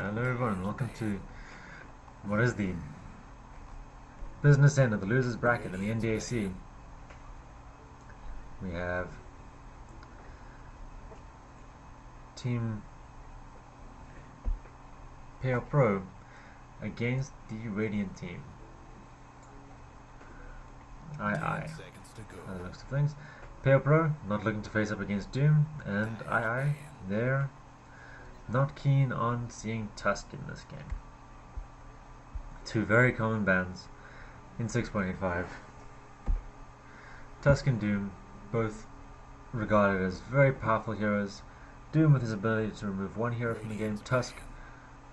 Hello everyone, and welcome to what is the business end of the losers bracket in the NDAC. We have Team PAYOH Pro against the Radiant team. By the looks of things. PAYOH Pro not looking to face up against Doom, and they're not keen on seeing Tusk in this game. Two very common bans in 6.85. Tusk and Doom, both regarded as very powerful heroes. Doom with his ability to remove one hero from the game, Tusk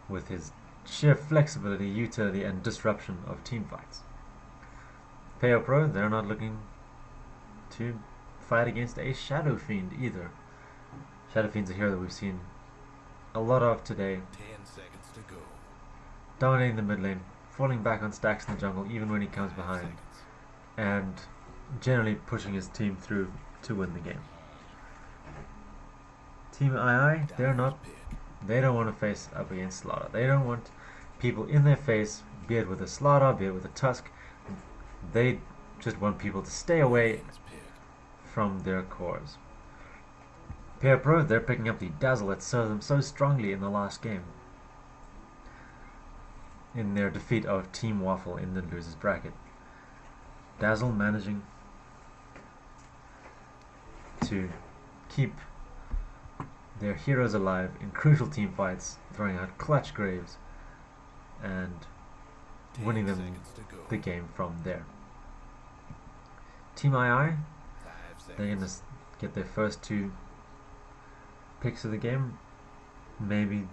with his sheer flexibility, utility and disruption of teamfights. PAYOH Pro, they're not looking to fight against a Shadow Fiend either. Shadow Fiend's a hero that we've seen a lot of today. 10 seconds to go. Dominating the mid lane, falling back on stacks in the jungle even when he comes behind, and generally pushing his team through to win the game. Team they don't want to face up against Slaughter. They don't want people in their face, be it with a Slaughter, be it with a Tusk. They just want people to stay away from their cores. PAYOH Pro, they're picking up the Dazzle that served them so strongly in the last game, in their defeat of Team Waffle in the losers bracket. Dazzle managing to keep their heroes alive in crucial team fights, throwing out clutch graves and winning them the game from there. Team they're going to get their first two picks of the game. Maybe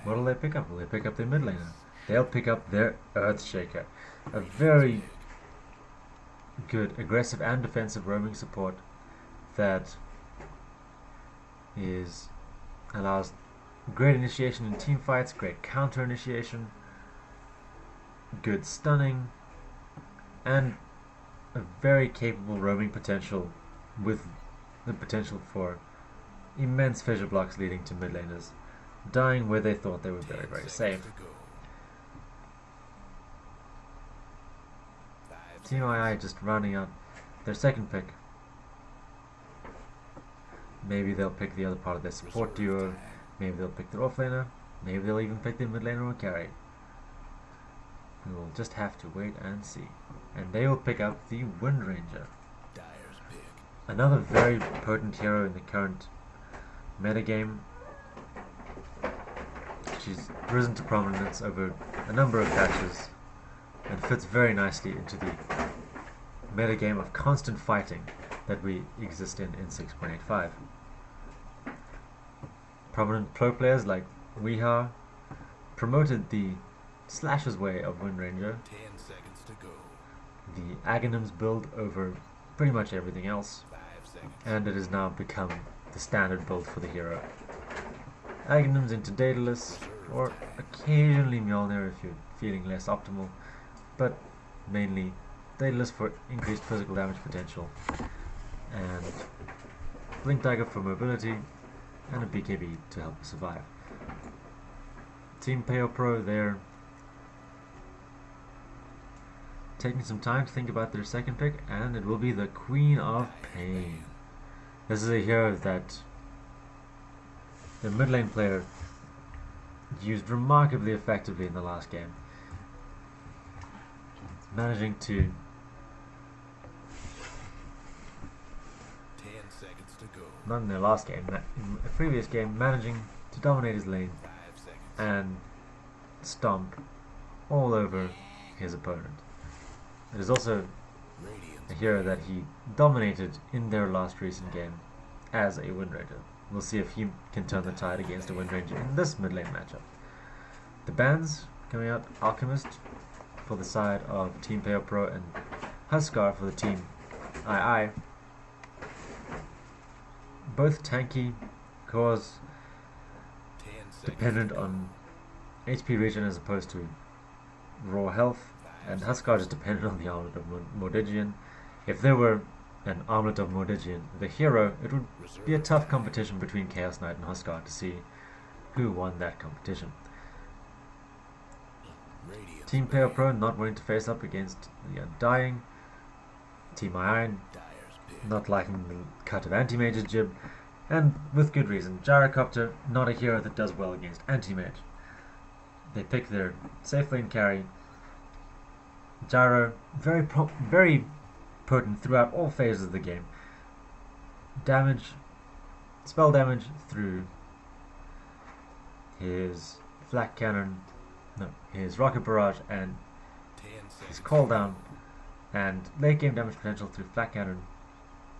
what will they pick up? Will they pick up their mid laner? They'll pick up their Earthshaker, a very good aggressive and defensive roaming support that allows great initiation in team fights, great counter initiation, good stunning, and a very capable roaming potential with the potential for immense fissure blocks leading to mid laners dying where they thought they were very, very safe. Team just rounding out their second pick. Maybe they'll pick the other part of their support duo, maybe they'll pick their offlaner, maybe they'll even pick their mid laner or carry. We will just have to wait and see. And they will pick up the Wind Ranger, another very potent hero in the current metagame. She's risen to prominence over a number of patches and fits very nicely into the metagame of constant fighting that we exist in 6.85. Prominent pro players like Weeha promoted the Slash's way of Wind Ranger, 10 seconds to go. the Aghanims build over pretty much everything else, 5 seconds. and it has now become the standard build for the hero. Aghanims into Daedalus, or occasionally Mjolnir if you're feeling less optimal, but mainly Daedalus for increased physical damage potential, and Blink Dagger for mobility, and a BKB to help you survive. Team PAYOH Pro, they're taking some time to think about their second pick, and it will be the Queen of Pain. This is a hero that the mid lane player used remarkably effectively in the last game, managing to 10 seconds to go. not in their last game, in a previous game, managing to dominate his lane 5 seconds. and stomp all over his opponent. It is also a hero that he dominated in their last recent game as a Wind Ranger. We'll see if he can turn the tide against a Wind Ranger in this mid lane matchup. The bans coming out: Alchemist for the side of Team PAYOH Pro and Huskar for the team II. Both tanky cores 10 seconds dependent to go. on HP regen as opposed to raw health, and Huskar is dependent on the Armlet of Mordigian. If there were an Armlet of Mordigian, the hero, it would be a tough competition between Chaos Knight and Huskar to see who won that competition. Radiant's Team PAYOH Pro not wanting to face up against the Undying. Team Iron Dyer's pick. not liking the cut of Anti-Mage's jib, and with good reason. Gyrocopter, not a hero that does well against Anti-Mage. They pick their safe lane carry. Gyro, very potent throughout all phases of the game. Damage, spell damage through his flak cannon, no, his rocket barrage and 10 his seconds. call down, and late game damage potential through flak cannon,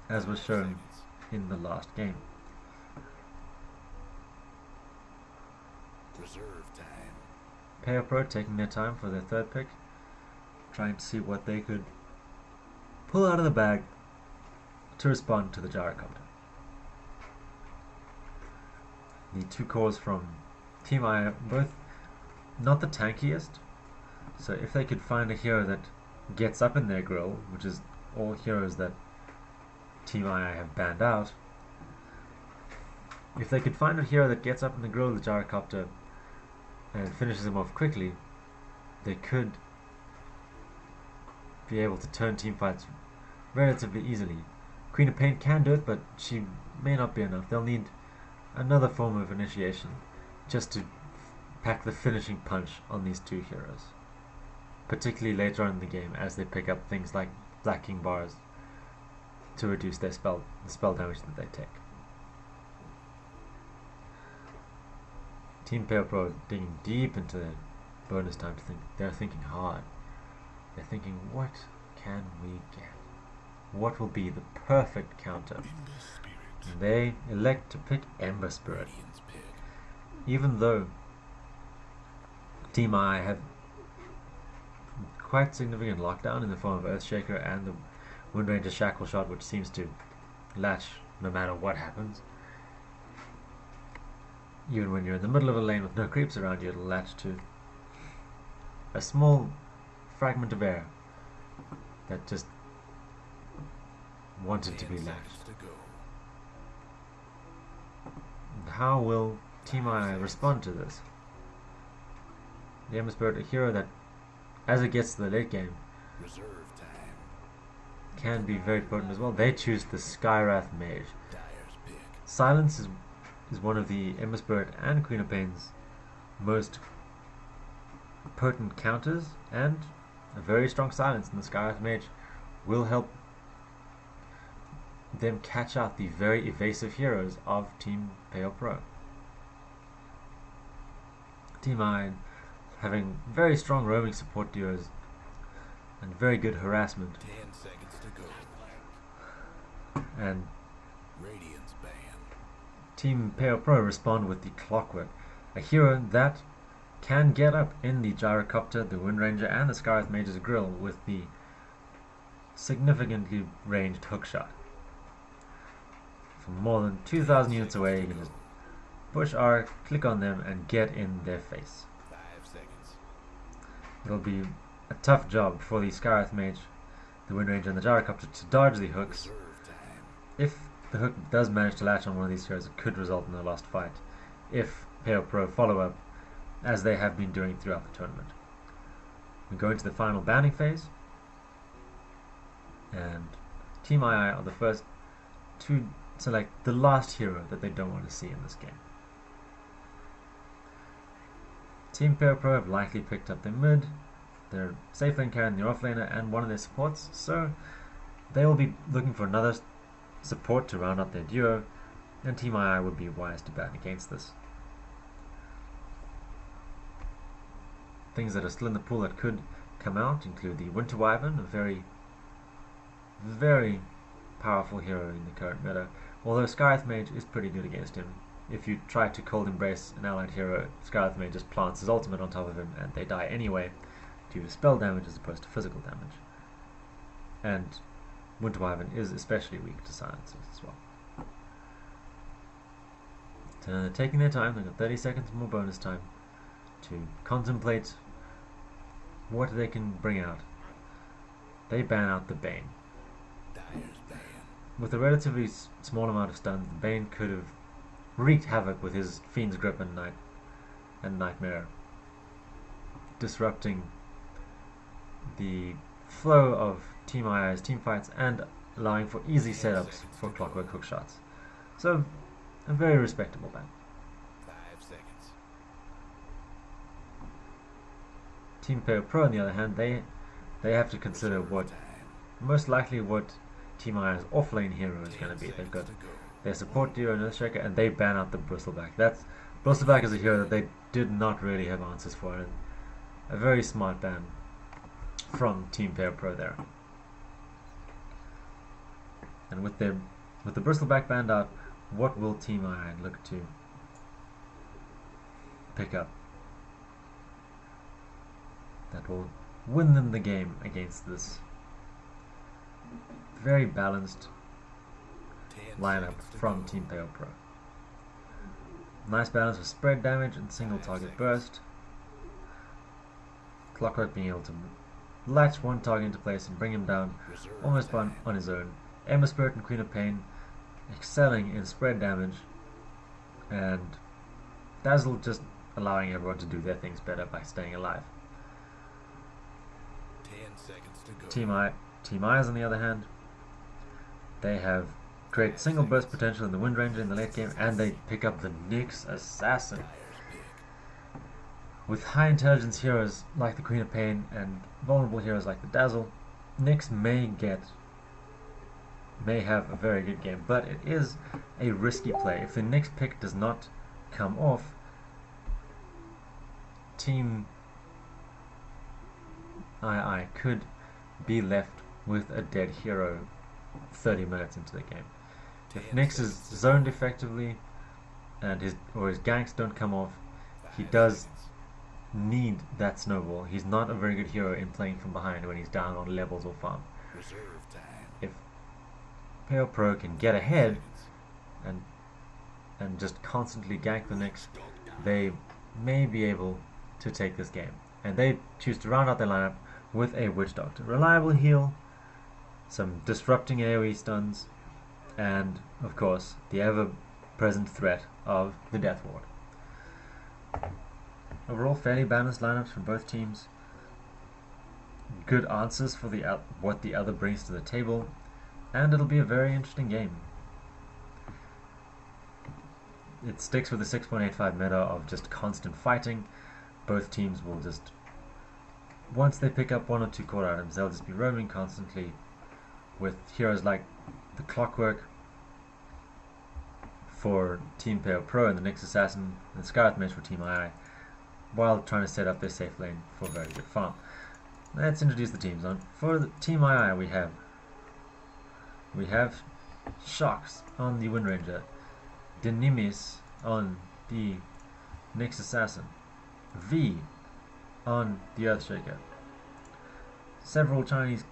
as was 5 shown seconds. in the last game. Reserve time. PAYOH Pro taking their time for their third pick, trying to see what they could pull out of the bag to respond to the Gyrocopter. The two cores from Team I are both not the tankiest, so if they could find a hero that gets up in their grill, which is all heroes that Team I have banned out, if they could find a hero that gets up in the grill of the Gyrocopter and finishes him off quickly, they could be able to turn team fights relatively easily. Queen of Pain can do it, but she may not be enough. They'll need another form of initiation just to pack the finishing punch on these two heroes, particularly later on in the game as they pick up things like Black King bars to reduce their spell damage that they take. Team PAYOH Pro digging deep into their bonus time to think. They're thinking hard. They're thinking, what can we get? What will be the perfect counter? Ember Spirit. And they elect to pick Ember Spirit, Radiant's pick. even though Team I have quite significant lockdown in the form of Earthshaker and the Windranger Shackle Shot, which seems to latch no matter what happens. Even when you're in the middle of a lane with no creeps around you, it'll latch to a small fragment of air that just wanted to 10 be seconds latched. to go. And how will Team I respond to this? The Ember Spirit, a hero that, as it gets to the late game, Reserve time. can be very potent as well. They choose the Skywrath Mage. Dyer's pick. Silence is one of the Ember Spirit and Queen of Pain's most potent counters, and a very strong silence in the Skywrath Mage will help them catch out the very evasive heroes of Team PAYOH Pro. Team I having very strong roaming support duos and very good harassment, 10 seconds to go. and Radiant's ban. Team PAYOH Pro respond with the Clockwork, a hero that can get up in the Gyrocopter, the Windranger, and the Skywrath Mage's grill with the significantly ranged hookshot. From more than 2,000 units away, you can just push R, click on them, and get in their face. 5 seconds. It'll be a tough job for the Skywrath Mage, the Windranger, and the Gyrocopter to dodge the hooks. Reserve time. If the hook does manage to latch on one of these heroes, it could result in a lost fight if PAYOH Pro follow up as they have been doing throughout the tournament. We go into the final banning phase, and Team II are the first to select the last hero that they don't want to see in this game. Team PAYOH Pro have likely picked up their mid, their safe lane carry, and their off laner, and one of their supports, so they will be looking for another support to round up their duo, and Team II would be wise to ban against this. Things that are still in the pool that could come out include the Winter Wyvern, a very, very powerful hero in the current meta, although Skywrath Mage is pretty good against him. If you try to cold embrace an allied hero, Skywrath Mage just plants his ultimate on top of him and they die anyway due to spell damage as opposed to physical damage. And Winter Wyvern is especially weak to silences as well. So they're taking their time, they've got 30 seconds more bonus time to contemplate what they can bring out. They ban out the Bane. Dyer's ban. With a relatively small amount of stuns, the Bane could have wreaked havoc with his Fiend's Grip and Nightmare. disrupting the flow of Team II's team fights and allowing for easy setups for Clockwork hook shots. So, a very respectable ban. 5 seconds. Team PAYOH Pro, on the other hand, they have to consider what, most likely what Team II's offlane hero is going to be. They've got their support duo, NutZ Dota, and they ban out the Bristleback. Bristleback is a hero that they did not really have answers for, and a very smart ban from Team PAYOH Pro there. And with the Bristleback banned out, what will Team II look to pick up that will win them the game against this very balanced lineup from Team PAYOH Pro? Nice balance with spread damage and single target burst. Clockwork being able to latch one target into place and bring him down almost on his own. Ember Spirit and Queen of Pain excelling in spread damage, and Dazzle just allowing everyone to do their things better by staying alive. 10 seconds to go. Team I's on the other hand, they have great single burst potential in the Wind Ranger in the late game, and they pick up the NDAC Assassin. With high intelligence heroes like the Queen of Pain and vulnerable heroes like the Dazzle, NDAC may have a very good game, but it is a risky play. If the NDAC pick does not come off, Team II could be left with a dead hero 30 minutes into the game. If NDAC is zoned effectively and his ganks don't come off, he does need that snowball. He's not a very good hero in playing from behind when he's down on levels or farm. Reserve time. If PAYOH Pro can get ahead and just constantly gank the NDAC, they may be able to take this game. And they choose to round out their lineup with a Witch Doctor. Reliable heal, some disrupting AoE stuns, and of course the ever-present threat of the Death Ward. Overall, fairly balanced lineups from both teams. Good answers for what the other brings to the table, and it'll be a very interesting game. It sticks with the 6.85 meta of just constant fighting. Both teams will just, once they pick up one or two core items, they'll just be roaming constantly with heroes like the Clockwork for Team PAYOH Pro and the NDAC Assassin and the Skywrath Mage for Team II, while trying to set up their safe lane for very good farm. Let's introduce the teams on. For the Team II, we have Shocks on the Wind Ranger, Denimis on the NDAC Assassin, V on the Earthshaker, several Chinese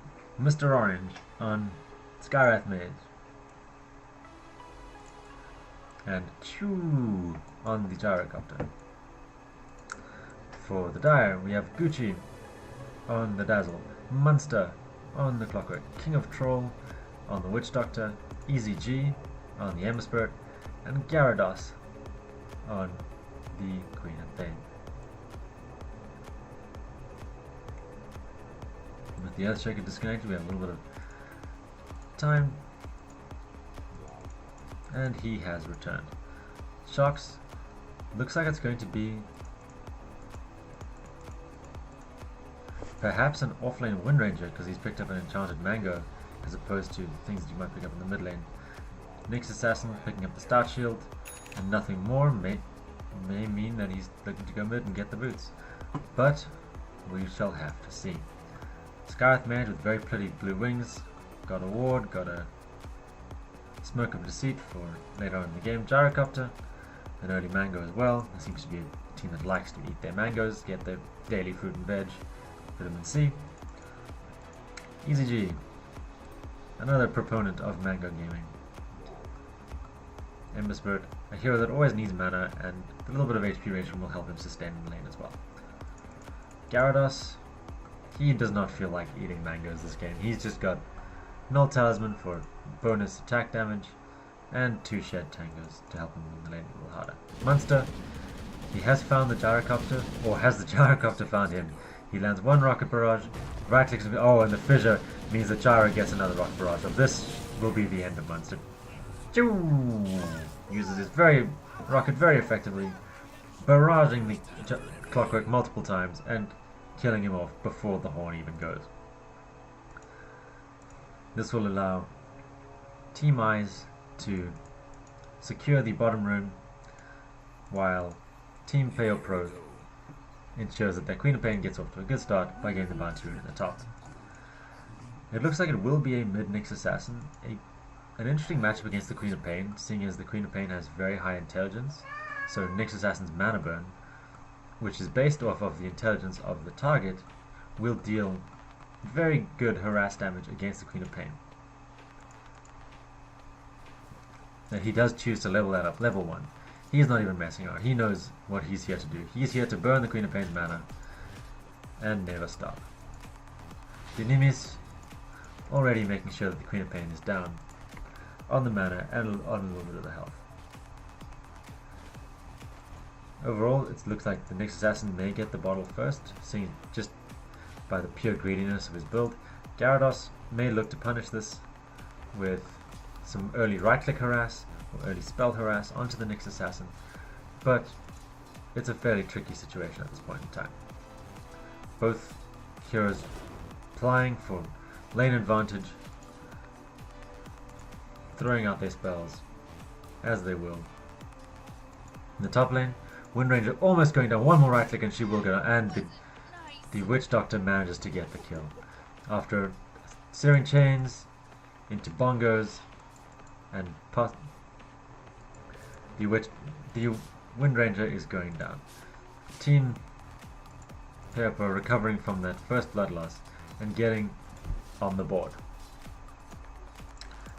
Mr. Orange on Skywrath Mage, and Chu on the Gyrocopter. For the Dire, we have Gucci on the Dazzle, Munster on the Clockwork, King of Troll on the Witch Doctor, Easy G on the Ember Spirit, and Gyarados on the Queen of Pain. With the Earthshaker disconnected, we have a little bit of time, and he has returned. Shocks looks like it's going to be perhaps an offlane Wind Ranger, because he's picked up an Enchanted Mango as opposed to things that you might pick up in the mid lane. NDAC Assassin picking up the Stout Shield, and nothing more may mean that he's looking to go mid and get the boots, but we shall have to see. Skywrath Mage with very pretty blue wings, got a ward, got a Smoke of Deceit for later on in the game. Gyrocopter, an early mango as well. There seems to be a team that likes to eat their mangoes, get their daily fruit and veg, vitamin C. Easy G, another proponent of mango gaming. Ember Spirit, a hero that always needs mana, and a little bit of HP ration will help him sustain in the lane as well. Gyarados, he does not feel like eating mangoes this game. He's just got Null Talisman for bonus attack damage, and 2 Shed Tangos to help him in the lane a little harder. Munster, He has found the gyrocopter, or has the gyrocopter found him? He lands one rocket barrage, right clicks, oh, and the fissure means that Gyro gets another rocket barrage. So this will be the end of Munster. Uses his rocket very effectively, barraging the Clockwork multiple times and killing him off before the horn even goes. This will allow Team Eyes to secure the bottom room, while Team PAYOH Pro ensures that their Queen of Pain gets off to a good start by getting the bounty rune in the top. It looks like it will be a mid-Nyx Assassin, an interesting matchup against the Queen of Pain, seeing as the Queen of Pain has very high intelligence, so Nyx Assassin's mana burn, which is based off of the intelligence of the target, will deal very good harass damage against the Queen of Pain. Now he does choose to level that up, level 1. He is not even messing around. He knows what he's here to do. He's here to burn the Queen of Pain's mana and never stop. The enemies already making sure that the Queen of Pain is down on the mana and on a little bit of the health. Overall, it looks like the Nyx Assassin may get the bottle first, seeing just by the pure greediness of his build. Gyarados may look to punish this with some early right-click harass or early spell harass onto the Nyx Assassin, but it's a fairly tricky situation at this point in time. Both heroes plying for lane advantage, throwing out their spells as they will. In the top lane, Wind Ranger almost going down, one more right click and she will go down, and the Witch Doctor manages to get the kill. After searing chains into bongos and the Wind Ranger is going down. Team PAYOH Pro recovering from that first blood loss and getting on the board.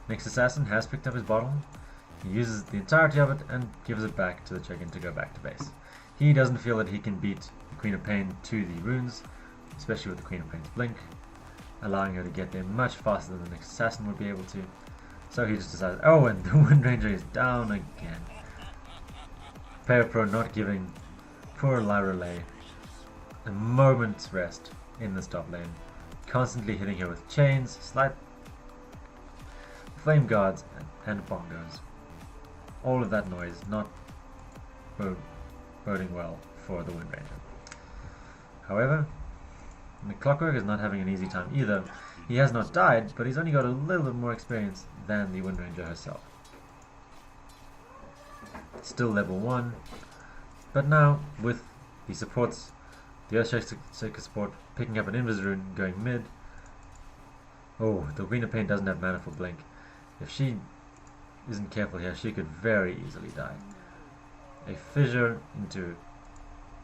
Nyx Assassin has picked up his bottle. He uses the entirety of it and gives it back to the chicken to go back to base. He doesn't feel that he can beat the Queen of Pain to the runes, especially with the Queen of Pain's blink, allowing her to get there much faster than the Nyx Assassin would be able to. So he just decides, oh, and the Wind Ranger is down again. PAYOH Pro not giving poor Lyra Lay a moment's rest in the top lane, constantly hitting her with chains, slight flame guards, and bongos. All of that noise not boding well for the Wind Ranger. However, the Clockwork is not having an easy time either. He has not died, but he's only got a little bit more experience than the Wind Ranger herself. Still level 1, but now with the supports, the Earthshaker support picking up an Invis rune going mid. Oh, the Queen of Pain doesn't have mana for blink. If she isn't careful here, she could very easily die. A fissure into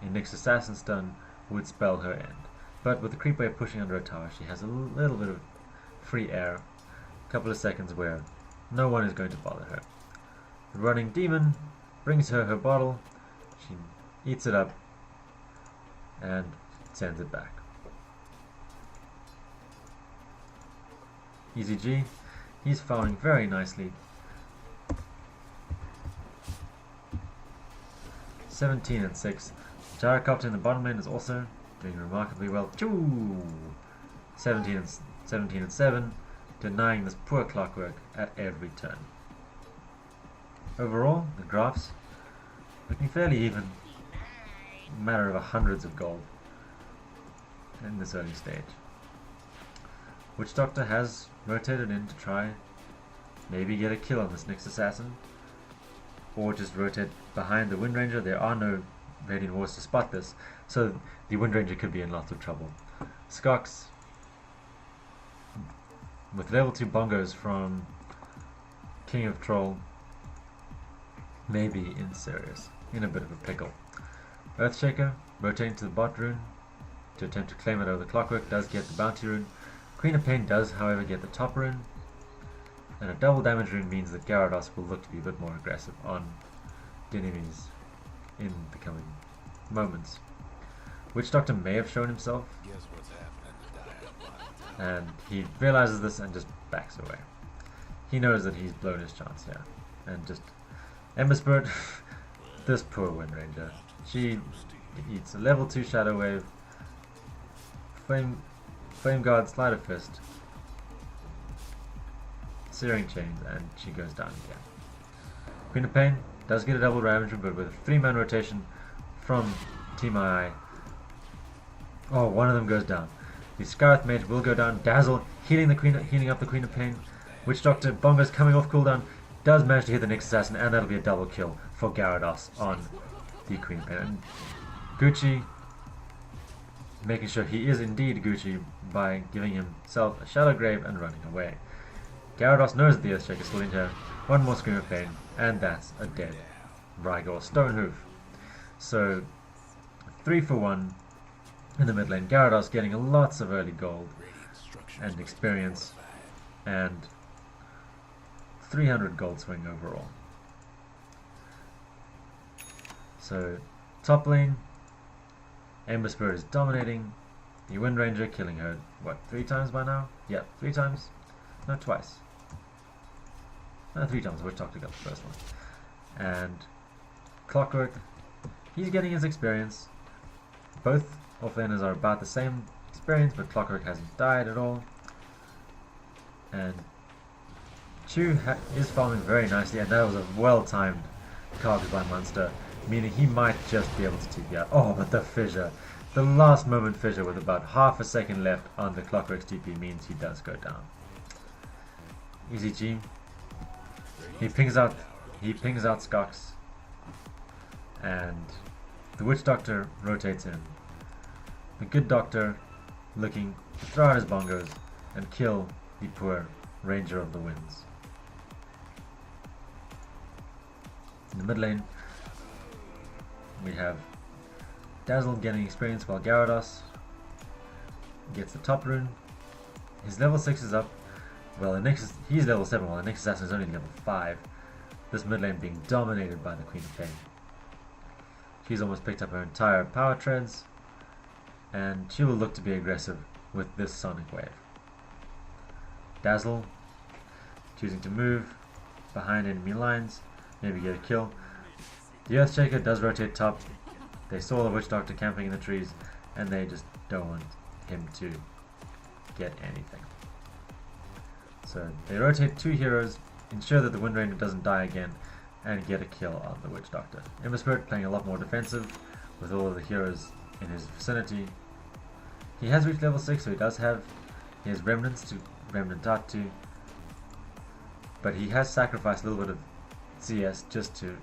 a Nyx Assassin stun would spell her end. But with the creep wave pushing under a tower, she has a little bit of free air, a couple of seconds where no one is going to bother her. The running demon brings her bottle, she eats it up and sends it back. EZG, he's farming very nicely. 17 and 6. Gyrocopter in the bottom lane is also doing remarkably well. 17 and 7, denying this poor Clockwork at every turn. Overall, the graphs looking fairly even. A matter of hundreds of gold in this early stage. Witch Doctor has rotated in to try maybe get a kill on this Nyx Assassin, or just rotate behind the Wind Ranger. There are no Radiant Wards to spot this, so the Wind Ranger could be in lots of trouble. Skox, with level 2 bongos from King of Troll, may be in a bit of a pickle. Earthshaker, rotating to the bot rune to attempt to claim it over the Clockwork, does get the bounty rune. Queen of Pain does, however, get the top rune, and a double damage rune means that Gyarados will look to be a bit more aggressive on the enemies in the coming moments. Witch Doctor may have shown himself, Guess what's happening, and he realizes this and just backs away. He knows that he's blown his chance here, and just Ember Spirit, this poor Wind Ranger. She eats a level 2 Shadow Wave, Flame Guard, Sleight of Fist, Searing Chains, and she goes down again. Queen of Pain does get a double Ravager, but with a 3-man rotation from Team II. Oh, one of them goes down. The Skywrath Mage will go down. Dazzle healing up the Queen of Pain. Witch Doctor Bongo's coming off cooldown. Does manage to hit the next assassin, and that'll be a double kill for Gyarados on the Queen of Pain. And Gucci making sure he is indeed Gucci by giving himself a Shadow Grave and running away. Gyarados knows that the Earthshake is still in here. One more Scream of Pain, and that's a dead Rygor Stonehoof. So 3 for 1 in the mid lane. Gyarados getting lots of early gold and experience, and 300 gold swing overall. So top lane, Ember Spirit is dominating. The Wind Ranger killing her, what, 3 times by now? Yeah, 3 times? No, twice. No, 3 times. Witch Doctor got the first one. And Clockwork, he's getting his experience. Both offlaners are about the same experience, but Clockwork hasn't died at all. And Chu is farming very nicely, and that was a well-timed carved by Munster, meaning he might just be able to TP out. Oh, but the fissure. The last moment fissure with about half a second left on the Clockwork's TP means he does go down. Easy G. He pings out Skox, and the Witch Doctor rotates in. The good Doctor looking to throw out his bongos and kill the poor Ranger of the Winds. In the mid lane, we have Dazzle getting experience while Gyarados gets the top rune. His level 6 is up. Well, he's level 7 while the next assassin is only level 5. This mid lane being dominated by the Queen of Pain. She's almost picked up her entire power treads, and she will look to be aggressive with this Sonic Wave. Dazzle choosing to move behind enemy lines, maybe get a kill. The Earthshaker does rotate top. They saw the Witch Doctor camping in the trees, and they just don't want him to get anything. So they rotate 2 heroes, ensure that the Wind Ranger doesn't die again, and get a kill on the Witch Doctor. Ember Spirit playing a lot more defensive with all of the heroes in his vicinity. He has reached level 6, so he has remnants to remnant out to, but he has sacrificed a little bit of CS just to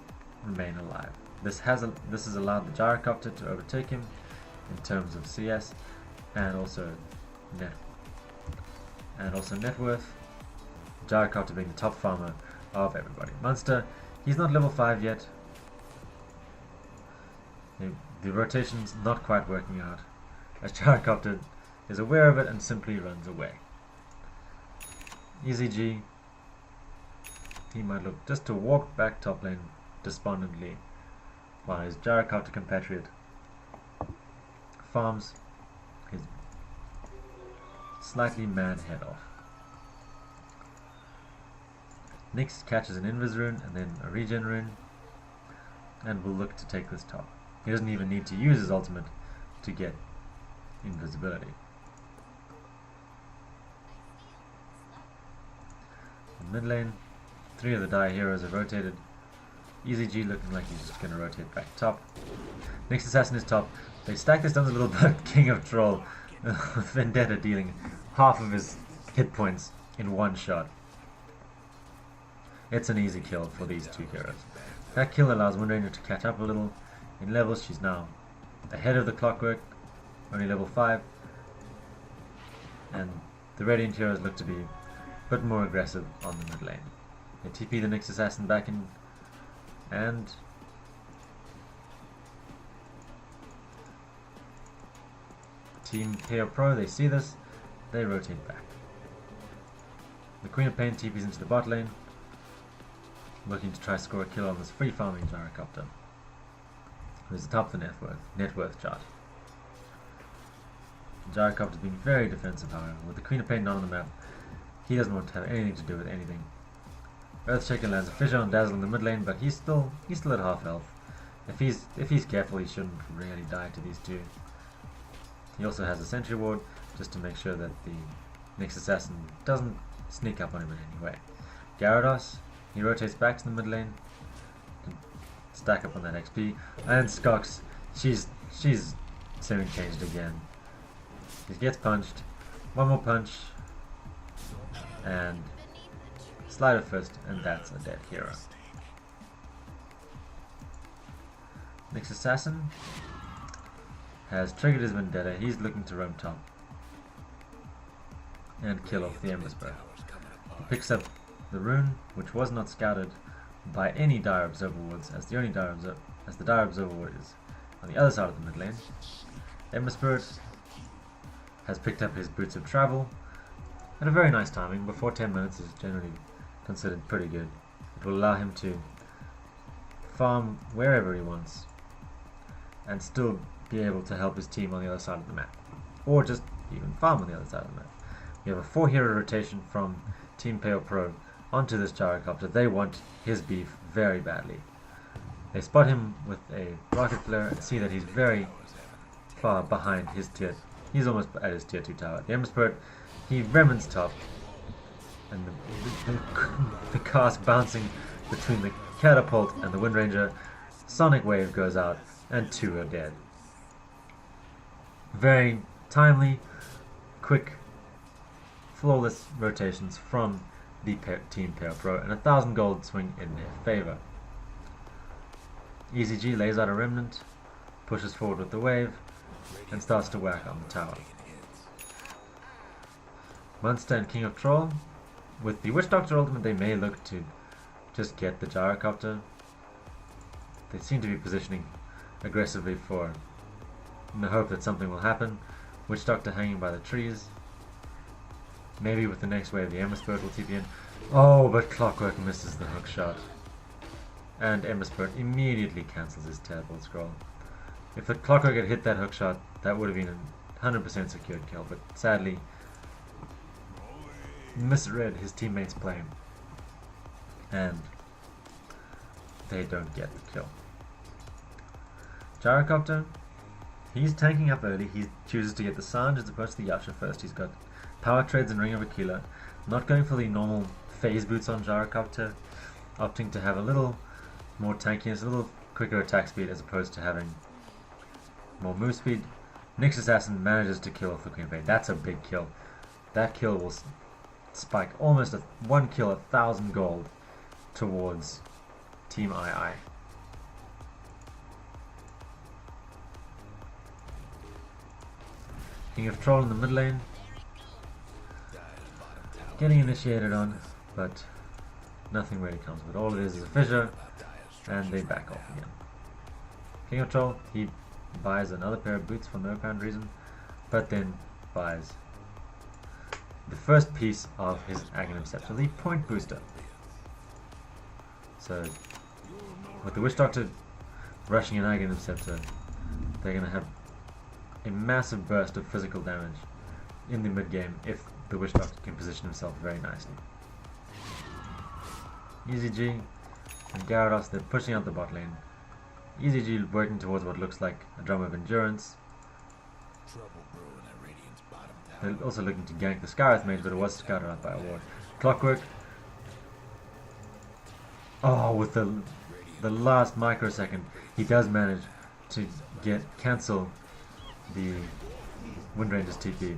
remain alive. This has allowed the Gyrocopter to overtake him in terms of CS and also net worth. Gyrocopter being the top farmer of everybody. Munster, he's not level 5 yet. The rotation's not quite working out, as Gyrocopter is aware of it and simply runs away. Easy G, he might look just to walk back top lane despondently while his Gyrocopter compatriot farms his slightly mad head off. Nyx catches an Invis rune and then a regen rune, and will look to take this top. He doesn't even need to use his ultimate to get invisibility. In mid lane, 3 of the Dire heroes have rotated. Easy G looking like he's just going to rotate back top. Next assassin is top. They stack their stuns a little bit. King of Troll, Vendetta dealing half of his hit points in one shot. It's an easy kill for these 2 heroes. That kill allows Wind Ranger to catch up a little in levels. She's now ahead of the Clockwork, only level 5. And the Radiant heroes look to be a bit more aggressive on the mid lane. They TP the next assassin back in, and Team PAYOH Pro, they see this, they rotate back. The Queen of Pain TPs into the bot lane, looking to try to score a kill on this free farming Gyrocopter, who's atop the net worth chart. Gyrocopter being very defensive, however. With the Queen of Pain not on the map, he doesn't want to have anything to do with anything. Earthshaker lands a fissure on Dazzle in the mid lane, but he's still at half health, If he's careful, he shouldn't really die to these two. He also has a sentry ward just to make sure that the next assassin doesn't sneak up on him in any way. Gyarados, he rotates back to the mid lane, can stack up on that XP, and Skox, she's semi changed again. He gets punched, one more punch, and Sleight of Fist, and that's a dead hero. Next assassin has triggered his Vendetta. He's looking to roam top and kill off the Ember Spirit. He picks up the rune, which was not scouted by any Dire Observer wards, as the Dire Observer ward is on the other side of the mid lane. Ember Spirit has picked up his Boots of Travel at a very nice timing. Before 10 minutes is generally considered pretty good. It will allow him to farm wherever he wants and still be able to help his team on the other side of the map, or just even farm on the other side of the map. We have a 4 hero rotation from Team PAYOH Pro onto this Gyrocopter. They want his beef very badly. They spot him with a rocket flare and see that he's very far behind his tier. He's almost at his tier 2 tower. The Ember Spirit, he remnants top, and the cast bouncing between the Catapult and the Wind Ranger. Sonic Wave goes out and 2 are dead. Very timely, quick, flawless rotations from the Team PAYOH Pro, and 1,000 gold swing in their favor. EZG lays out a remnant, pushes forward with the wave, and starts to whack on the tower. Monster and King of Troll, with the Witch Doctor ultimate, they may look to just get the Gyrocopter. They seem to be positioning aggressively in the hope that something will happen. Witch Doctor hanging by the trees. Maybe with the next wave the Ember Spirit will TP in. Oh, but Clockwork misses the hook shot. And Ember Spirit immediately cancels his teleport scroll. If the Clockwork had hit that hook shot, that would have been a 100% secured kill, but sadly misread his teammates' play, and they don't get the kill. Gyrocopter, he's tanking up early. He chooses to get the Sange as opposed to the Yasha first. He's got Power Trades and Ring of Aquila, not going for the normal phase boots on Gyrocopter, opting to have a little more tankiness, a little quicker attack speed as opposed to having more move speed. Nyx Assassin manages to kill off the Queen of Pain. That's a big kill. That kill will spike almost one kill, 1,000 gold towards Team II. King of Troll in the mid lane, getting initiated on, but nothing really comes of it. All it is a fissure, and they back off again. King of Troll, he buys another pair of boots for no apparent reason, but then buys the first piece of his Aghanim Scepter, the point booster. So, with the Witch Doctor rushing an Aghanim Scepter, they're going to have a massive burst of physical damage in the mid game if the Witch Doctor can position himself very nicely. EZG and Gyarados, they're pushing out the bot lane. EZG working towards what looks like a Drum of Endurance. They're also looking to gank the Skywrath Mage, but it was scouted out by a ward. Clockwork. Oh, with the last microsecond, he does manage to cancel the Wind Ranger's TP.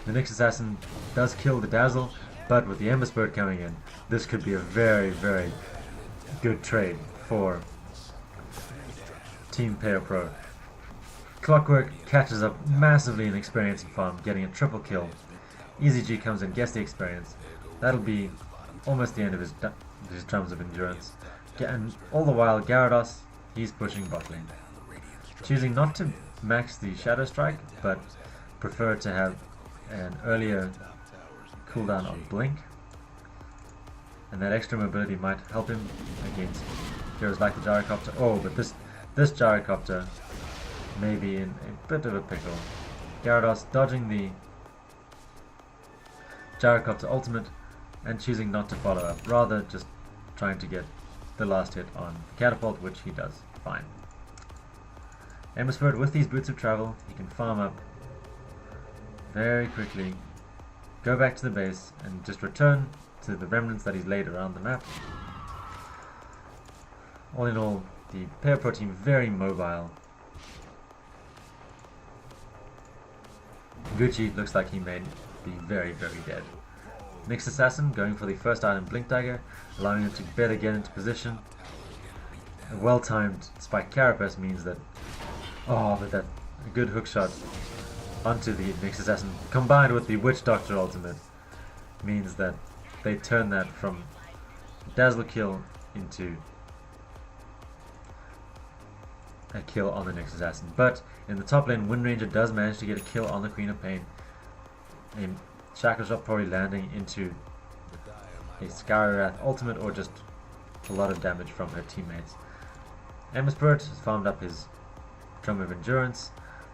The Nyx Assassin does kill the Dazzle, but with the Ember Spirit coming in, this could be a very, very good trade for Team PAYOH Pro. Clockwork catches up massively in experience and farm, getting a triple kill. EZG comes in, gets the experience. That'll be almost the end of his drums of endurance. And all the while, Gyarados, he's pushing bot lane, choosing not to max the Shadow Strike, but prefer to have an earlier cooldown on Blink. And that extra mobility might help him against heroes like the Gyrocopter. Oh, but this Gyrocopter may be in a bit of a pickle. Gyarados dodging the Gyrocopter ultimate and choosing not to follow up, rather just trying to get the last hit on Catapult, which he does. fine. Embersport, with these boots of travel, he can farm up very quickly, go back to the base, and just return to the remnants that he's laid around the map. All in all, the PAYOH Pro team very mobile. Gucci looks like he may be very, very dead. NYX Assassin going for the first item Blink Dagger, allowing him to better get into position. A well-timed Spike Carapace means that a good hook shot onto the NYX Assassin combined with the Witch Doctor ultimate means that they turn that from dazzle kill into a kill on the NYX Assassin. But in the top lane, Wind Ranger does manage to get a kill on the Queen of Pain. A Shackle Shot probably landing into a Skywrath ultimate or just a lot of damage from her teammates. Embersport has farmed up his Drum of Endurance,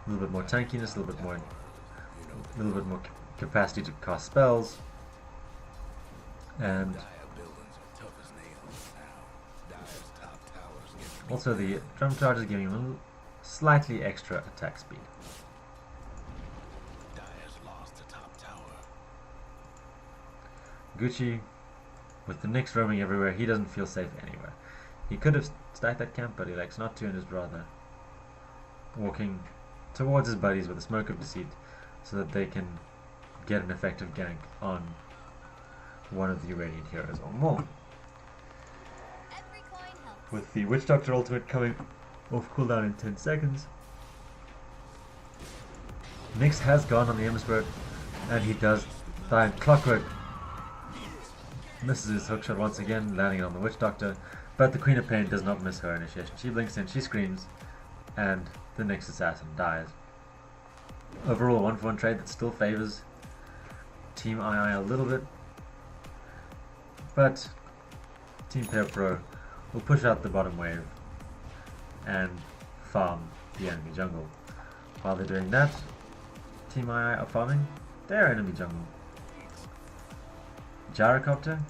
a little bit more tankiness, a little bit more capacity to cast spells, and also the drum charge is giving him a slightly extra attack speed. Gucci, with the Nyx roaming everywhere, he doesn't feel safe anywhere. He could have stacked that camp, but he likes not to and is rather walking towards his buddies with a Smoke of Deceit so that they can get an effective gank on one of the Radiant heroes or more. With the Witch Doctor ultimate coming off cooldown in 10 seconds, Nyx has gone on the Embersport and he does die in clockwork. Misses his hookshot once again, landing it on the Witch Doctor, but the Queen of Pain does not miss her initiation. She blinks in, she screams, and the NYX Assassin dies. Overall, a 1-for-1 trade that still favors Team II a little bit, but Team PAYOH Pro will push out the bottom wave and farm the enemy jungle. While they're doing that, Team II are farming their enemy jungle. Gyrocopter,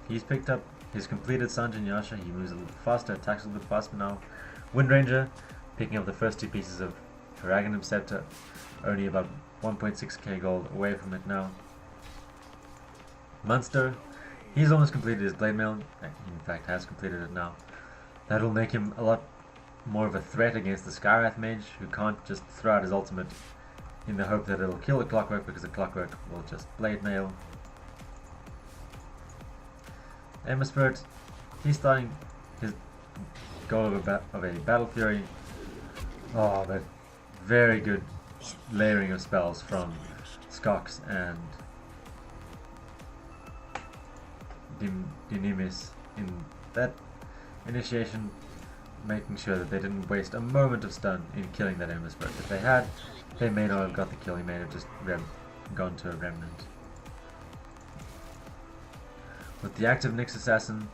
he's picked up his completed Sanjin Yasha, he moves a little faster, attacks a little faster now. Wind Ranger, picking up the first two pieces of Heragonum Scepter, only about 1.6k gold away from it now. Munster, he's almost completed his Blade Mail, in fact has completed it now. That'll make him a lot more of a threat against the Skywrath Mage, who can't just throw out his ultimate in the hope that it'll kill the Clockwork, because the Clockwork will just Blade Mail. Embersport, he's starting his goal of a Battle Fury. Oh, but very good layering of spells from Skox and Dynamis in that initiation, making sure that they didn't waste a moment of stun in killing that Embersport. If they had, they may not have got the kill, he may have just gone to a Remnant. With the active NYX Assassin,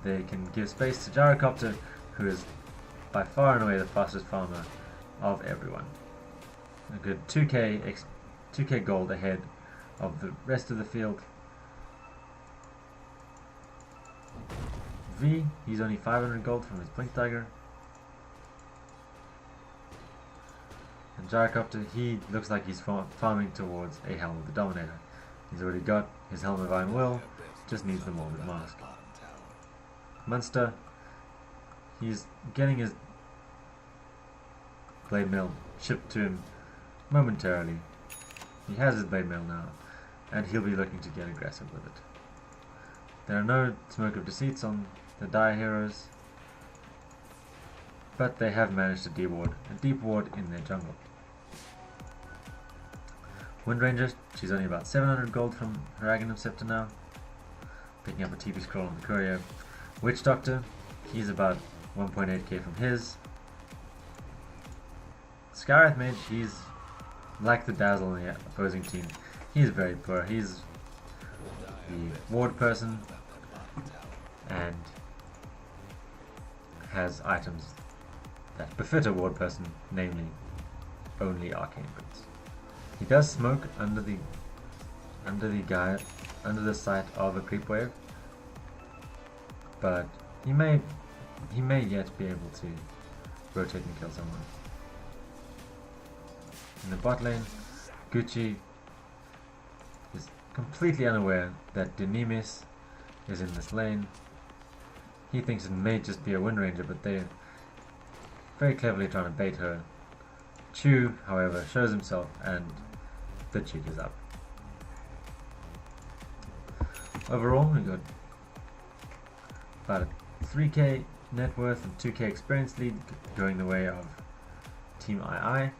they can give space to Gyrocopter, who is by far and away the fastest farmer of everyone. A good 2k gold ahead of the rest of the field. V, he's only 500 gold from his Blink Dagger. And Gyrocopter, he looks like he's farming towards a Helm of the Dominator. He's already got his Helm of Iron Will, just needs the Molded Mask. Munster, he's getting his Blade Mail shipped to him momentarily. He has his Blade Mail now, and he'll be looking to get aggressive with it. There are no Smoke of Deceits on the Dire heroes, but they have managed to deward a deep ward in their jungle. Wind Ranger, she's only about 700 gold from Heragonum Scepter now, picking up a TP scroll on the courier. Witch Doctor, he's about 1.8k from his. Skywrath Mage, he's like the Dazzle in the opposing team. He's very poor. He's the ward person and has items that befit a ward person, namely only Arcane Boots. He does smoke under the sight of a creep wave, but he may he may yet be able to rotate and kill someone. In the bot lane, Gucci is completely unaware that Dynamis is in this lane. He thinks it may just be a Wind Ranger, but they're very cleverly trying to bait her. Chu, however, shows himself and the cheat is up. Overall, we got about a 3k net worth and 2k experience lead going the way of Team II,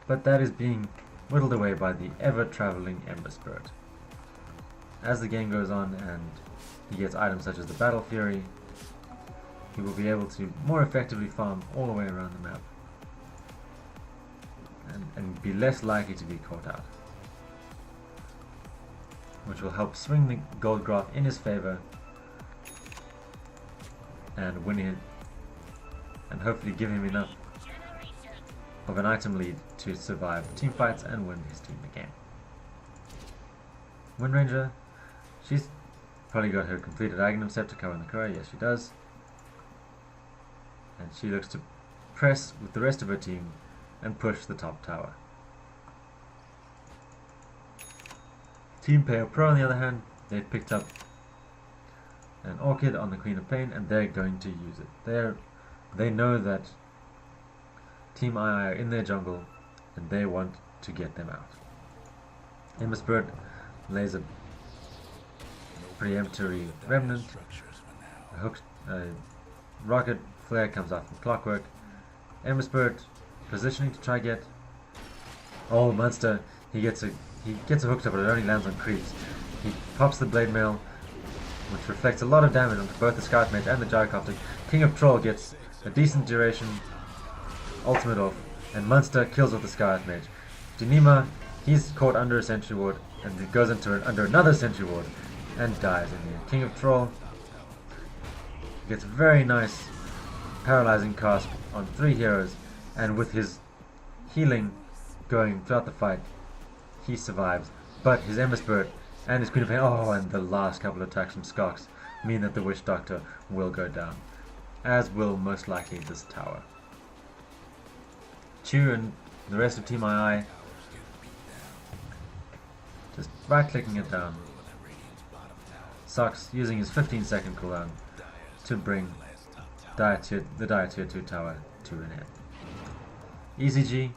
but that is being whittled away by the ever-traveling Ember Spirit. As the game goes on and he gets items such as the Battle Fury, he will be able to more effectively farm all the way around the map and be less likely to be caught out, which will help swing the gold graph in his favor and win it, and hopefully give him enough of an item lead to survive team fights and win his team the game. Wind Ranger, she's probably got her completed Aghanim Scepter covering the Kura, yes she does, and she looks to press with the rest of her team and push the top tower. Team PAYOH Pro on the other hand, they've picked up an Orchid on the Queen of Pain and they're going to use it. They know that Team II are in their jungle and they want to get them out. Ember Spirit lays a preemptory remnant, a rocket flare comes out from Clockwork. Ember Spirit positioning to try get. Oh, Monster! He gets a hooked up, but it only lands on creeps. He pops the Blade Mail, which reflects a lot of damage onto both the Skywrath Mage and the Gyrocopter. King of Troll gets a decent duration ultimate off, and Monster kills off the Skywrath Mage. Janima, he's caught under a Sentry Ward, and he goes under another Sentry Ward, and dies in the end. King of Troll gets a very nice paralyzing cast on 3 heroes, and with his healing going throughout the fight, he survives. But his Ember Spirit and his Queen of Pain, and the last couple of attacks from Skox mean that the Witch Doctor will go down, as will most likely this tower. Chu and the rest of Team II just right clicking it down. Sox using his 15-second cooldown to bring the Dire Tier 2 tower to an end. EZG,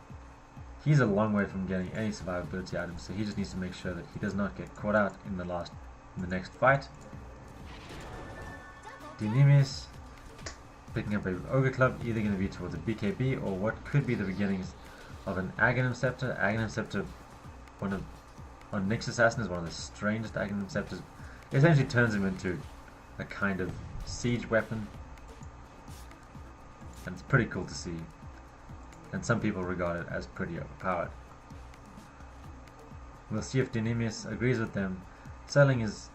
he's a long way from getting any survivability items, so he just needs to make sure that he does not get caught out in the next fight. Dynamis picking up a Ogre Club, either going to be towards a BKB or what could be the beginnings of an Aghanim Scepter. Aghanim Scepter, on Nyx Assassin, is one of the strangest Aghanim Scepters. It essentially turns him into a kind of siege weapon, and it's pretty cool to see, and some people regard it as pretty overpowered. We'll see if Dynamis agrees with them, selling his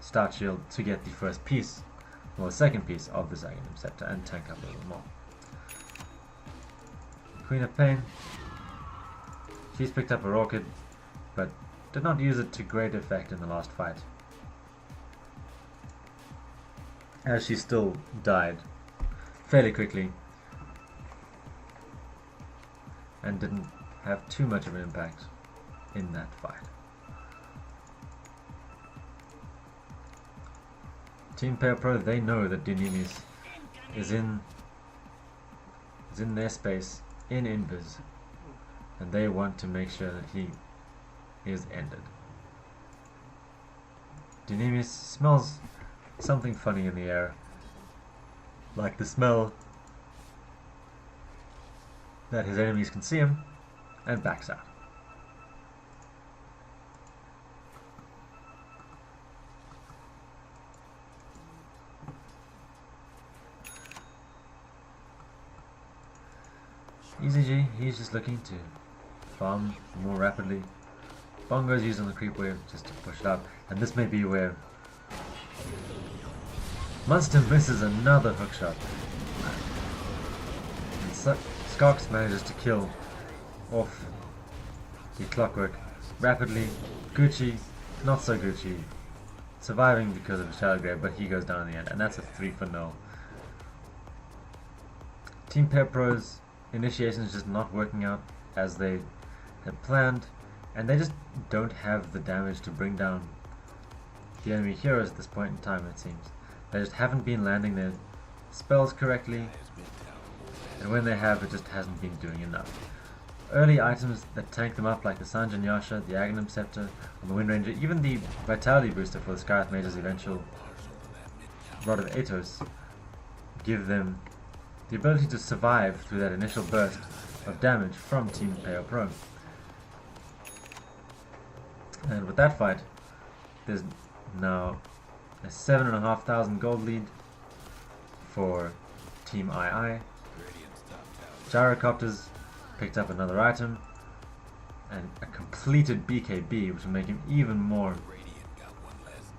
Stout Shield to get the first piece, or the second piece of this Aghanim Scepter, and tank up a little more. Queen of Pain, she's picked up her Orchid, but did not use it to great effect in the last fight, as she still died fairly quickly and didn't have too much of an impact in that fight. Team PAYOH Pro, they know that Dynamis is in their space, in Invis, and they want to make sure that he is ended. Dynamis smells something funny in the air, like the smell that his enemies can see him, and backs out. EZG, he's just looking to farm more rapidly. Bongo's used on the creep wave just to push it up, and this may be where Monster misses another hookshot. And Skox manages to kill off the Clockwork rapidly. Gucci, not so Gucci, surviving because of the Shadow Grave, but he goes down in the end, and that's a 3 for no. Team PAYOH Pro's initiation is just not working out as they had planned, and they just don't have the damage to bring down the enemy heroes at this point in time, it seems. They just haven't been landing their spells correctly, and when they have, it just hasn't been doing enough. Early items that tank them up, like the Sanjan Yasha, the Aghanim Scepter, or the Wind Ranger, even the Vitality booster for the Skywrath Mage's eventual Rod of Atos, give them the ability to survive through that initial burst of damage from Team PAYOH Pro. And with that fight, there's now a 7,500 gold lead for Team II. Gyrocopters picked up another item and a completed BKB, which will make him even more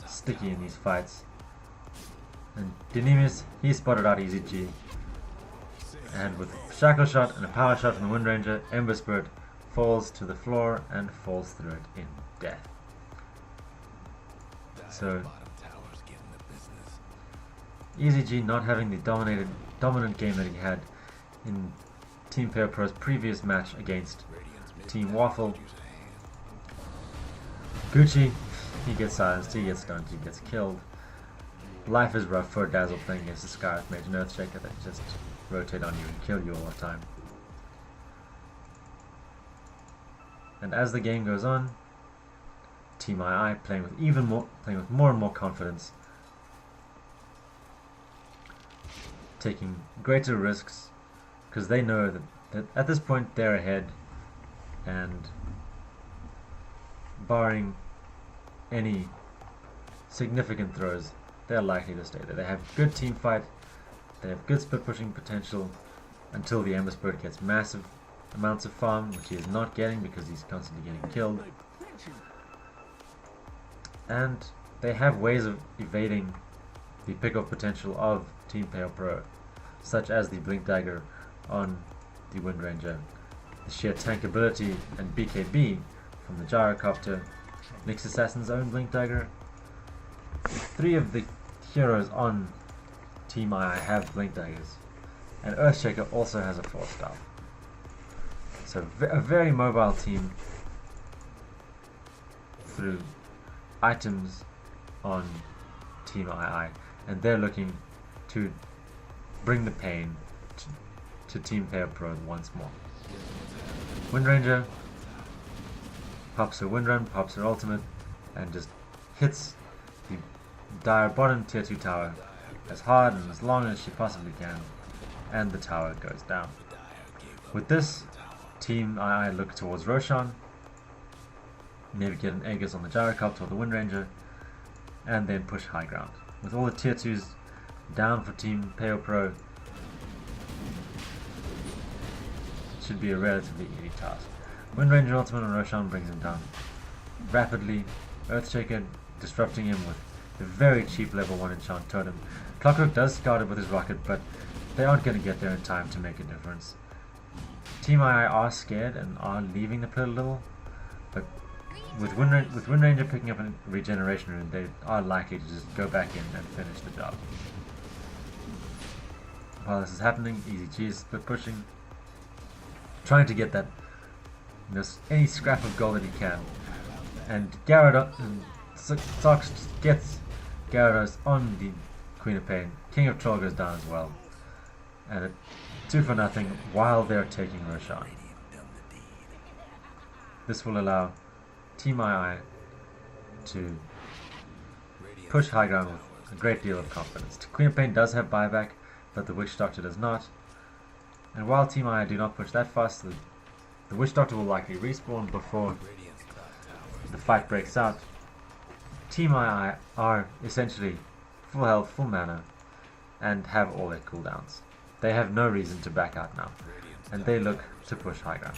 sticky in these fights. And Dynamis, he spotted out EZG, and with Shackle Shot and a Power Shot from the Wind Ranger, Ember Spirit falls to the floor and falls through it in death. So EZG, not having the dominant game that he had in Team PAYOH Pro's previous match against Team Waffle, Gucci, he gets silenced, he gets stunned, he gets killed. Life is rough for Dazzle playing against the Skywrath Mage and Earthshaker that just rotate on you and kill you all the time. And as the game goes on, Team II playing with more and more confidence, taking greater risks, because they know that at this point they're ahead, and barring any significant throws, they're likely to stay there. They have good team fight, they have good split pushing potential until the Ember Spirit gets massive amounts of farm, which he is not getting because he's constantly getting killed. And they have ways of evading the pick-off potential of Team PAYOH Pro, such as the Blink Dagger on the Wind Ranger, the sheer tankability and BKB from the Gyrocopter, Nyx Assassin's own Blink Dagger. 3 of the heroes on Team II have Blink Daggers, and Earthshaker also has a Force Staff. So a very mobile team through items on Team II, and they're looking to bring the pain to Team PAYOH Pro once more. Wind Ranger pops her Wind Run, pops her ultimate, and just hits the dire bottom tier 2 tower as hard and as long as she possibly can, and the tower goes down. With this, Team II look towards Roshan, maybe get an Aegis on the Gyrocopter or the Wind Ranger, and then push high ground. With all the tier 2s down for Team PAYOH Pro, it should be a relatively easy task. Wind Ranger ultimate on Roshan brings him down rapidly. Earthshaker disrupting him with a very cheap level 1 enchant totem. Clockwork does scout it with his rocket, but they aren't going to get there in time to make a difference. Team II are scared and are leaving the pit a little, but with Wind Ranger picking up a regeneration rune, they are likely to just go back in and finish the job. While this is happening, EZG is split pushing, trying to get that any scrap of gold that he can, and Sox gets Gyarados on the Queen of Pain. King of Troll goes down as well, and 2 for nothing while they're taking Roshan. This will allow Team II to push high ground with a great deal of confidence. Queen of Pain does have buyback, but the Witch Doctor does not. And while Team II do not push that fast, the Witch Doctor will likely respawn before the fight breaks out. Team II are essentially full health, full mana, and have all their cooldowns. They have no reason to back out now, and they look to push high ground.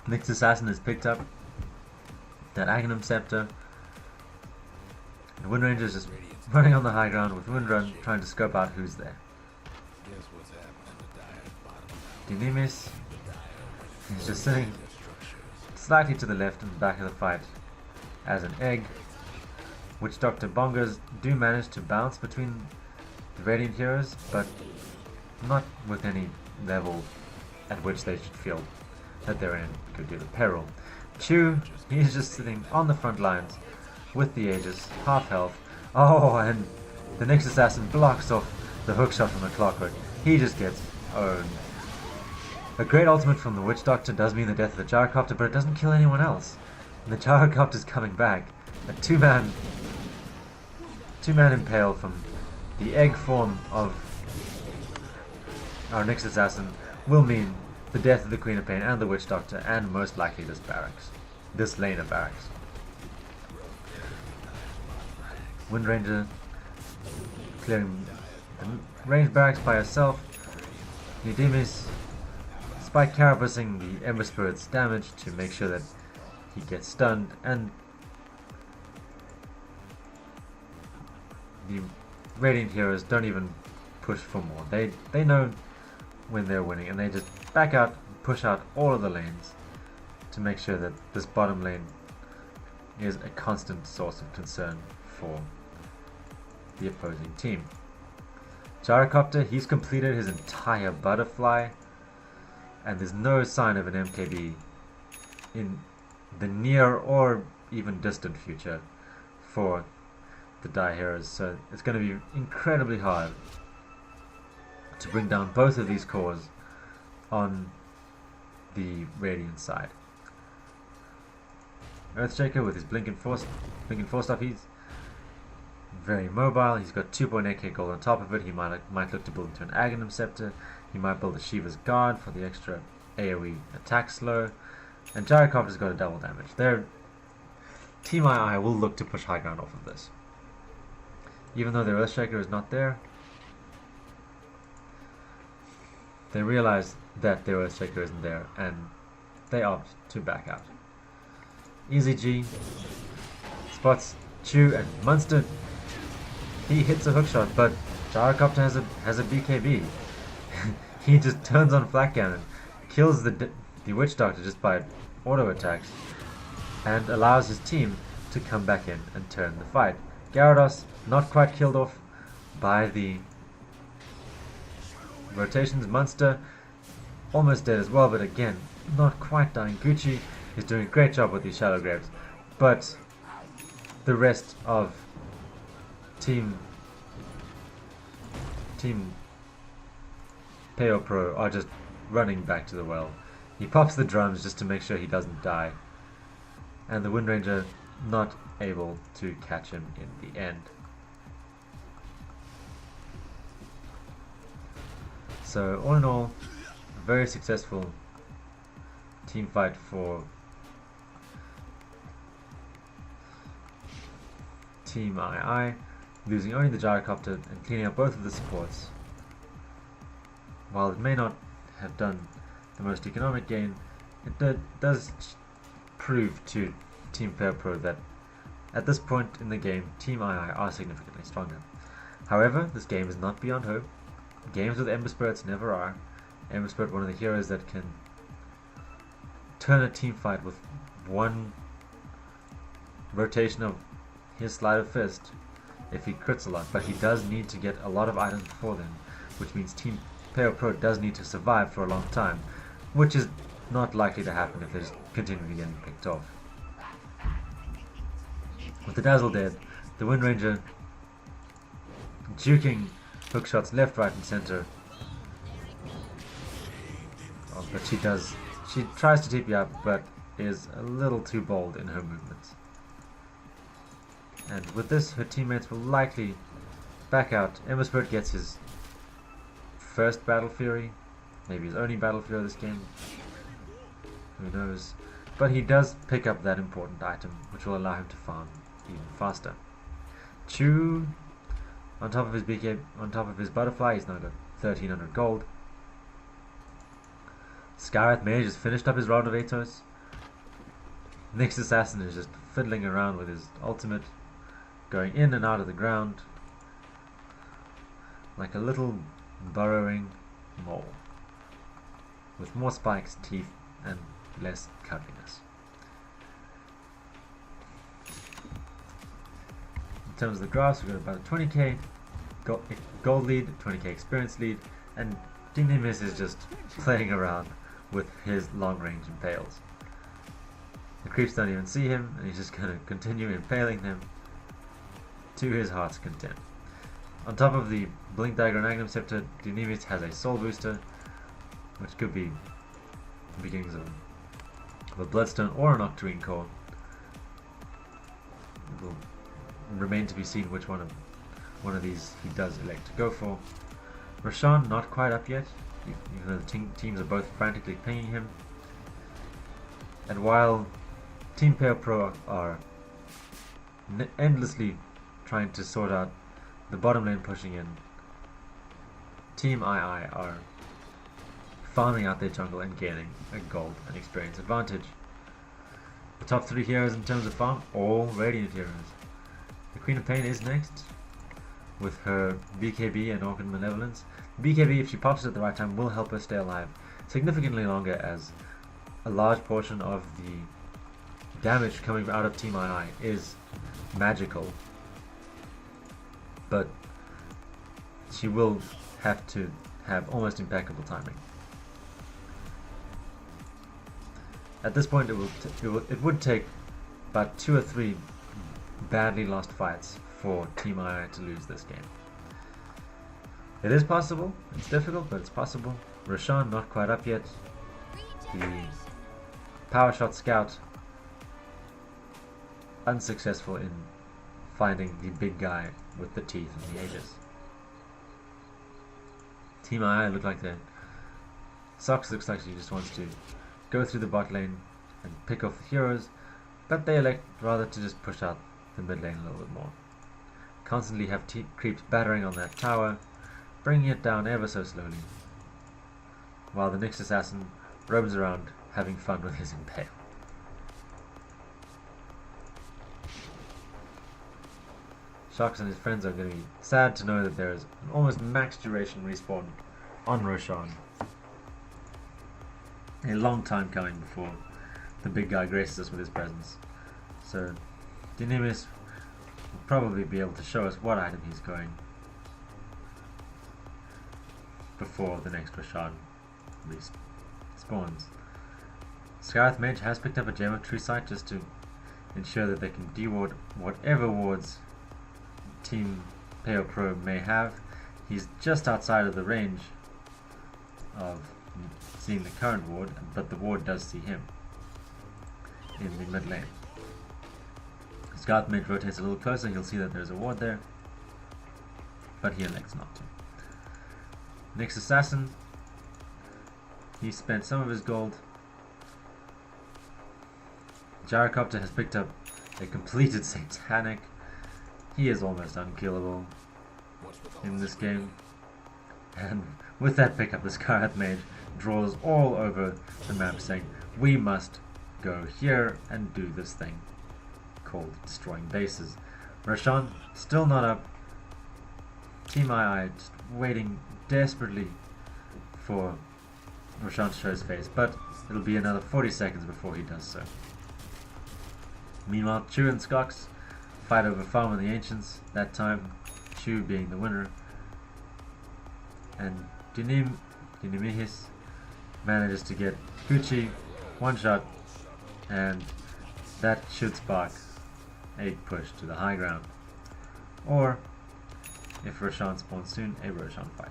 Nyx Assassin has picked up that Aghanim Scepter, and Wind Ranger is just running on the high ground with Wind Run, trying to scope out who's there. Dynamis is just sitting slightly to the left in the back of the fight as an egg. Witch Doctor Bongos do manage to bounce between the Radiant heroes, but not with any level at which they should feel that they're in good deal of peril. Chu, he's just sitting on the front lines with the Aegis, half health. Oh, and the next assassin blocks off the hookshot from the Clockwork. He just gets owned. A great ultimate from the Witch Doctor does mean the death of the Gyrocopter, but it doesn't kill anyone else. And the Gyrocopter's coming back. A two-man impale from the egg form of our next assassin will mean the death of the Queen of Pain and the Witch Doctor, and most likely this lane of barracks. Wind Ranger clearing the range barracks by herself. Nidimis Spike carabusing the Ember Spirit's damage to make sure that he gets stunned, and the Radiant heroes don't even push for more. They know when they're winning, and they just back out and push out all of the lanes to make sure that this bottom lane is a constant source of concern for the opposing team. Gyrocopter, he's completed his entire butterfly, and there's no sign of an MKB in the near or even distant future for the Die Heroes, so it's going to be incredibly hard to bring down both of these cores on the Radiant side. Earthshaker with his Blinking Force Stop, he's very mobile. He's got 2.8k gold on top of it. He might look to build into an Aghanim Scepter. He might build a Shiva's Guard for the extra AoE attack slow. And Gyrocopter's got a double damage. Their Team II will look to push high ground off of this. Even though their Earthshaker is not there, they realize that their Earthshaker isn't there, and they opt to back out. Easy G spots Chu and Munster. He hits a hookshot, but Gyrocopter has a BKB. He just turns on Flak Cannon, kills the Witch Doctor just by auto attacks, and allows his team to come back in and turn the fight. Gyarados not quite killed off by the rotations. Munster almost dead as well, but again not quite dying. Gucci is doing a great job with these Shadow Graves, but the rest of Team PAYOH Pro are just running back to the well. He pops the drums just to make sure he doesn't die, and the Wind Ranger not able to catch him in the end. So all in all, a very successful team fight for Team II, losing only the Gyrocopter and cleaning up both of the supports. While it may not have done the most economic gain, it does prove to Team PAYOH Pro that at this point in the game, Team II are significantly stronger. However, this game is not beyond hope. Games with Ember Spirits never are. Ember Spirit, one of the heroes that can turn a team fight with one rotation of his Sleight of Fist if he crits a lot, but he does need to get a lot of items before then, which means Team PAYOH Pro does need to survive for a long time, which is not likely to happen if they're just continually getting picked off. With the Dazzle dead, the Wind Ranger juking hookshots left, right and center. Oh, but she tries to TP up, but is a little too bold in her movements. And with this, her teammates will likely back out. Ember Spirit gets his first Battle Fury, maybe his only Battle Fury this game, who knows. But he does pick up that important item, which will allow him to farm even faster. Chu, on top of his BK, on top of his butterfly, he's now got 1300 gold. Skywrath Mage has finished up his round of Atos. Next assassin is just fiddling around with his ultimate, going in and out of the ground like a little burrowing mole, with more spikes, teeth, and less cuddliness. In terms of the graphs, we've got about a 20k gold lead, 20k experience lead, and Dynamis is just playing around with his long-range impales. The creeps don't even see him, and he's just going to continue impaling them to his heart's content. On top of the Blink Dagger and Magnum Scepter, Dynamis has a Soul Booster, which could be the beginnings of a Bloodstone or an Octarine Core. It will remain to be seen which one of these he does elect to go for. Roshan not quite up yet, even though the teams are both frantically pinging him. And while Team PAYOH Pro are endlessly trying to sort out the bottom lane pushing in, Team II are farming out their jungle and gaining a gold and experience advantage. The top 3 heroes in terms of farm, all Radiant heroes. The Queen of Pain is next, with her BKB and Orchid Malevolence. BKB, if she pops it at the right time, will help her stay alive significantly longer, as a large portion of the damage coming out of Team II is magical. But she will have to have almost impeccable timing. At this point, it would take about 2 or 3 badly lost fights for Team II to lose this game. It is possible. It's difficult, but it's possible. Roshan not quite up yet. The Power Shot Scout unsuccessful in finding the big guy with the teeth and the aegis. Team II look like they're... Sox looks like she just wants to go through the bot lane and pick off the heroes, but they elect rather to just push out the mid lane a little bit more. Constantly have creeps battering on that tower, bringing it down ever so slowly, while the NYX assassin roams around having fun with his impale. Sharks and his friends are going to be sad to know that there is an almost max duration respawn on Roshan. A long time coming before the big guy graces us with his presence. So Dynamis will probably be able to show us what item he's going before the next Roshan spawns. Skywrath Mage has picked up a Gem of True Sight just to ensure that they can deward whatever wards Team PAYOH Pro may have. He's just outside of the range of seeing the current ward, but the ward does see him in the mid lane. Skywrath Mage rotates a little closer, he'll see that there's a ward there, but he elects not to. NYX assassin, he spent some of his gold. Gyrocopter has picked up a completed Satanic. He is almost unkillable in this game, and with that pickup the Skywrath Mage draws all over the map saying, we must go here and do this thing called destroying bases. Roshan still not up. Team II just waiting desperately for Roshan to show his face, but it'll be another 40 seconds before he does so. Meanwhile, Chu and Skox fight over farm of the Ancients, that time Chu being the winner, and Dynamihis manages to get Gucci one shot, and that should spark a push to the high ground, or if Roshan spawns soon, a Roshan fight.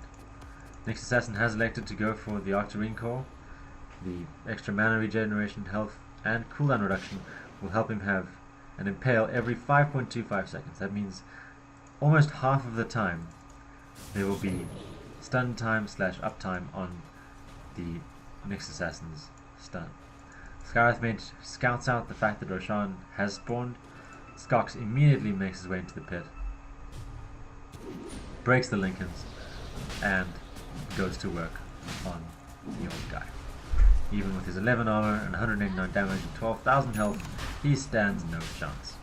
NYX assassin has elected to go for the Octarine Core. The extra mana regeneration, health and cooldown reduction will help him have an impale every 5.25 seconds. That means almost half of the time there will be stun time / uptime on the NYX assassin's stun. Skywrath Mage scouts out the fact that Roshan has spawned. Skox immediately makes his way into the pit, breaks the Lincolns, and goes to work on the old guy. Even with his 11 armor and 189 damage and 12,000 health, he stands no chance.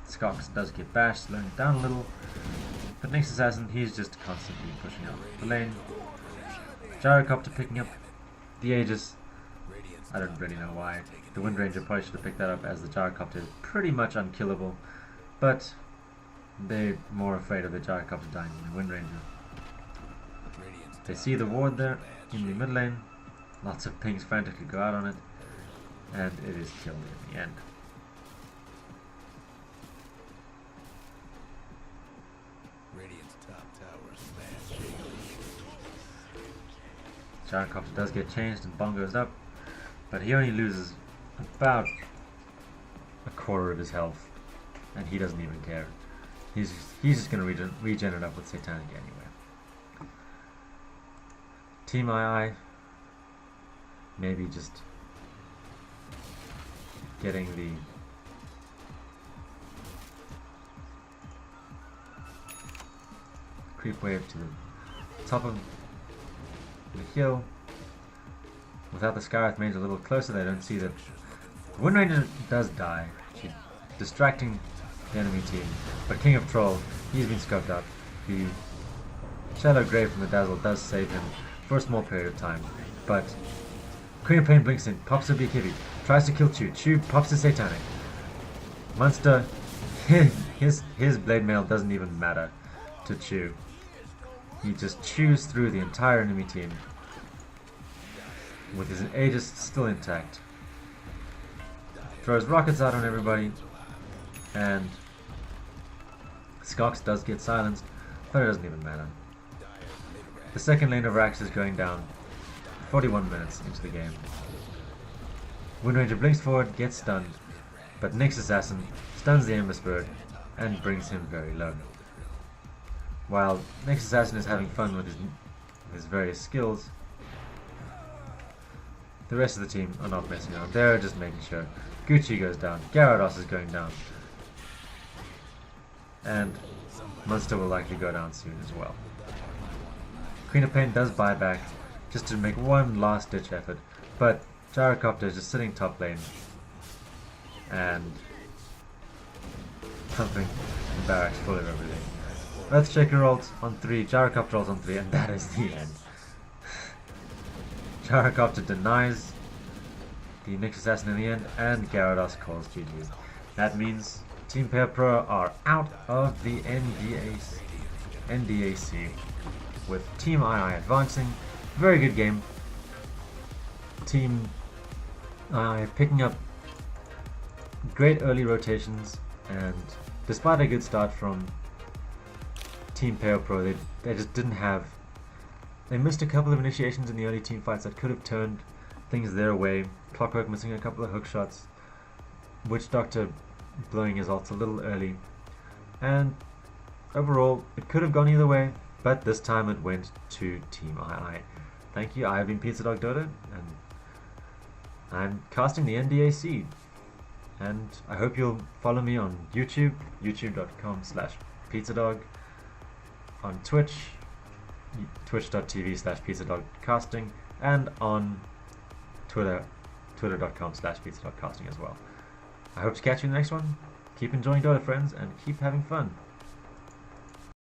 Skox does get bashed, slowing it down a little, but NYX assassin, he's just constantly pushing out the lane. Gyrocopter picking up the Aegis. I don't really know why. The Wind Ranger probably should have picked that up, as the Gyrocopter is pretty much unkillable, but they're more afraid of the Gyrocopter dying than the Wind Ranger. They see the ward there in the mid lane. Lots of pings frantically go out on it, and it is killed in the end. Radiant's top tower smashed. Gyrocopter does get changed and Bong goes up, but he only loses about a quarter of his health, and he doesn't even care. He's just going to regen it up with Satanic anyway. Team II maybe just getting the creep wave to the top of the hill. Without the Skywrath Mage a little closer, they don't see that Wind Ranger does die, distracting the enemy team. But King of Troll, he's been scoped up. The Shallow Grave from the Dazzle does save him for a small period of time. But Queen of Pain blinks in, pops a BKB, tries to kill Chu. Chu pops a Satanic. Munster, his blade mail doesn't even matter to Chu. He just chews through the entire enemy team with his Aegis still intact. Throws rockets out on everybody, and Skox does get silenced, but it doesn't even matter. The second lane of Rax is going down 41 minutes into the game. Wind Ranger blinks forward, gets stunned, but Nyx Assassin stuns the Ember Spirit and brings him very low. While Nyx Assassin is having fun with his various skills, the rest of the team are not messing around. They're just making sure. Gucci goes down, Gyarados is going down, and Munster will likely go down soon as well. Queen of Pain does buy back just to make one last ditch effort, but Gyrocopter is just sitting top lane and pumping the barracks full of everything. Earthshaker rolls on 3, Gyrocopter rolls on 3, and that is the end. Gyrocopter denies the Nyx Assassin in the end, and Gyarados calls GG. That means Team PAYOH Pro are out of the NDAC, with Team II advancing. Very good game. Team II picking up great early rotations, and despite a good start from Team PAYOH Pro, they just didn't have. They missed a couple of initiations in the early team fights that could have turned things their way. Clockwork missing a couple of hook shots, Witch Doctor blowing his ults a little early, and overall it could have gone either way, but this time it went to Team II. Thank you. I have been NutZ Dota, and I'm casting the NDAC, and I hope you'll follow me on YouTube, youtube.com/pizzadog, on Twitch, twitch.tv/pizzadogcasting, and on Twitter, twitter.com/pizzadogcasting as well. I hope to catch you in the next one. Keep enjoying Dota, friends, and keep having fun.